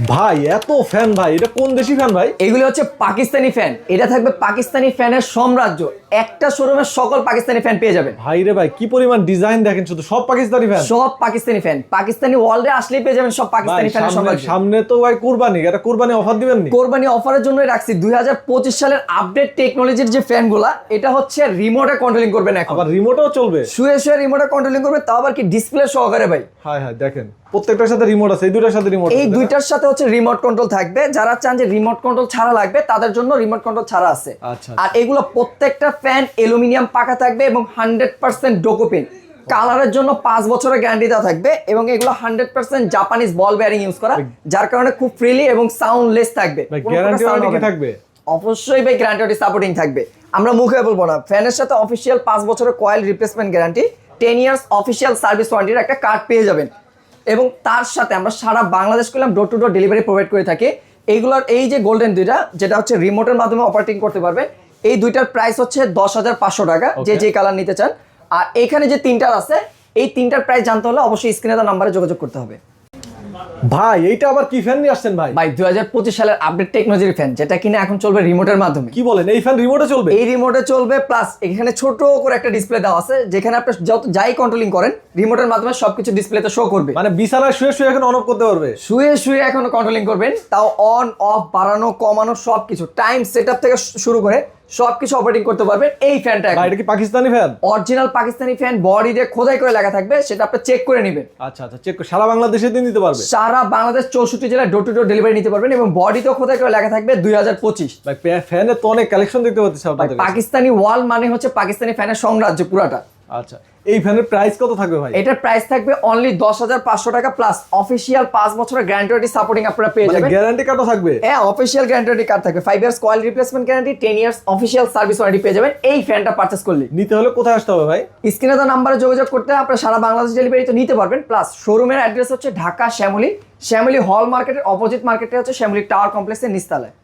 ভাই এত ফ্যান ভাই, এটা কোন দেশি ফ্যান ভাই? এগুলো হচ্ছে পাকিস্তানি ফ্যান। এটা থাকবে পাকিস্তানি ফ্যানের সাম্রাজ্য। একটা শোরুমে সকল পাকিস্তানি ফ্যান পেয়ে যাবেন। ভাই রে ভাই, কি পরিমাণ ডিজাইন দেখেন, শুধু সব পাকিস্তানি ফ্যান। সব পাকিস্তানি ফ্যান, পাকিস্তানি ওয়ার্ল্ডে আসলেই পেয়ে যাবেন সব পাকিস্তানি ফ্যানের সাম্রাজ্য। সামনে তো ভাই কুরবানি, এটা কুরবানি অফার দিবেন নি? কোরবানি অফারের জন্যই রাখছি 2025 সালের আপডেট টেকনোলজির যে ফ্যানগুলা, এটা হচ্ছে রিমোটে কন্ট্রোলিং করবেন। এখন আবার রিমোটও চলবে? শুয়ে শুয়ে রিমোটে কন্ট্রোলিং করবে, তাও আবার কি ডিসপ্লে সহকারে ভাই। হ্যাঁ হ্যাঁ, দেখেন প্রত্যেকটার সাথে রিমোট আছে, এই দুইটার সাথে রিমোট এই দুইটার সাথে হচ্ছে রিমোট কন্ট্রোল থাকবে। যারা চান যে রিমোট কন্ট্রোল ছাড়া লাগবে, তাদের জন্য রিমোট কন্ট্রোল ছাড়া আছে। আচ্ছা। আর এগুলো প্রত্যেকটা ফ্যান অ্যালুমিনিয়াম পাকা থাকবে এবং 100% ডোকোপিন। কালারের জন্য 5 বছরের গ্যারান্টি দেওয়া থাকবে এবং এগুলো 100% জাপানিজ বল বেয়ারিং ইউজ করা, যার কারণে খুব ফ্রিলি এবং সাউন্ডলেস থাকবে। গ্যারান্টি ওয়ারেন্টি কি থাকবে? অবশ্যই ভাই গ্যারান্টি ওয়ারেন্টি সাপোর্টিং থাকবে। আমরা মুখে বলবো না। ফ্যানের সাথে অফিসিয়াল 5 বছরের coil replacement guarantee, 10 years official service ওয়ারেন্টির একটা কার্ড পেয়ে যাবেন। এবং তার সাথে আমরা সারা বাংলাদেশ করলাম door to door delivery provide করে থাকি। এইগুলোর এই যে গোল্ডেন দুইটা, যেটা হচ্ছে রিমোটের মাধ্যমে অপারেটিং করতে পারবে, এই দুইটার প্রাইস হচ্ছে 10,500 টাকা, যে কালার নিতে চান। আর এখানে যে তিনটার আছে, এই তিনটার প্রাইস জানতে হলে অবশ্যই স্ক্রিনে দেওয়া নাম্বারে যোগাযোগ করতে হবে। ভাই এইটা আবার কি ফ্যান নিয়ে আসছেন ভাই? ভাই 2025 সালের আপডেট টেকনোলজির ফ্যান, যেটা কিনা এখন চলবে রিমোটের মাধ্যমে। কি বলেন, এই ফ্যান রিমোটে চলবে? এই রিমোটে চলবে, প্লাস এখানে ছোট করে একটা ডিসপ্লে দেওয়া আছে, যেখানে আপনি যত যাই কন্ট্রোলিং করেন রিমোটের মাধ্যমে সবকিছু ডিসপ্লেতে শো করবে। মানে বিছানায় শুয়ে শুয়ে এখন অন অফ করতে পারবে? শুয়ে শুয়ে এখন কন্ট্রোলিং করবেন, তাও অন অফ বাড়ানো কমানো সবকিছু, টাইম সেটআপ থেকে শুরু করে সবকিছু অপারেটিং করতে পারবেন এই ফ্যানটা। ভাই এটা কি Pakistani fan? Original Pakistani fan, বডিতে খোদাই করে লেখা থাকবে, সেটা আপনি চেক করে নেবেন। আচ্ছা আচ্ছা, চেক সারা বাংলাদেশে দিন দিতে পারবে? সারা বাংলাদেশ 64 জেলায় ডোর টু ডোর ডেলিভারি নিতে পারবেন এবং বডিতেও খোদাই করে লেখা থাকবে 2025। ভাই ফ্যানের তো অনেক কালেকশন দেখতে পাচ্ছি আপনাদের কাছে। পাকিস্তানি ওয়াল মানে হচ্ছে পাকিস্তানি ফ্যানের সাম্রাজ্য পুরাটা। আচ্ছা, এই ফ্যানের প্রাইস কত থাকবে ভাই? এটার প্রাইস থাকবে অনলি 10,500 টাকা, প্লাস অফিসিয়াল 5 বছরের গ্যারান্টি ওয়ারেন্টি সাপোর্টিং আপনারা পেয়ে যাবেন। গ্যারান্টি কার্ডও থাকবে? হ্যাঁ, অফিসিয়াল গ্যারান্টি ওয়ারেন্টি কার্ড থাকবে, 5 years coil replacement guarantee, 10 years official service warranty পেয়ে যাবেন এই ফ্যানটা পারচেজ করলে। নিতে হলে কোথায় আসতে হবে ভাই? স্ক্রিনে দেওয়া নাম্বারে যোগাযোগ করতে আপনারা সারা বাংলাদেশ ডেলিভারি তো নিতে পারবেন। প্লাস শোরুমের অ্যাড্রেস হচ্ছে ঢাকা শ্যামলী হল মার্কেটের অপোজিট মার্কেটে হচ্ছে শ্যামলী টাওয়ার কমপ্লেক্সের নিচতলায়।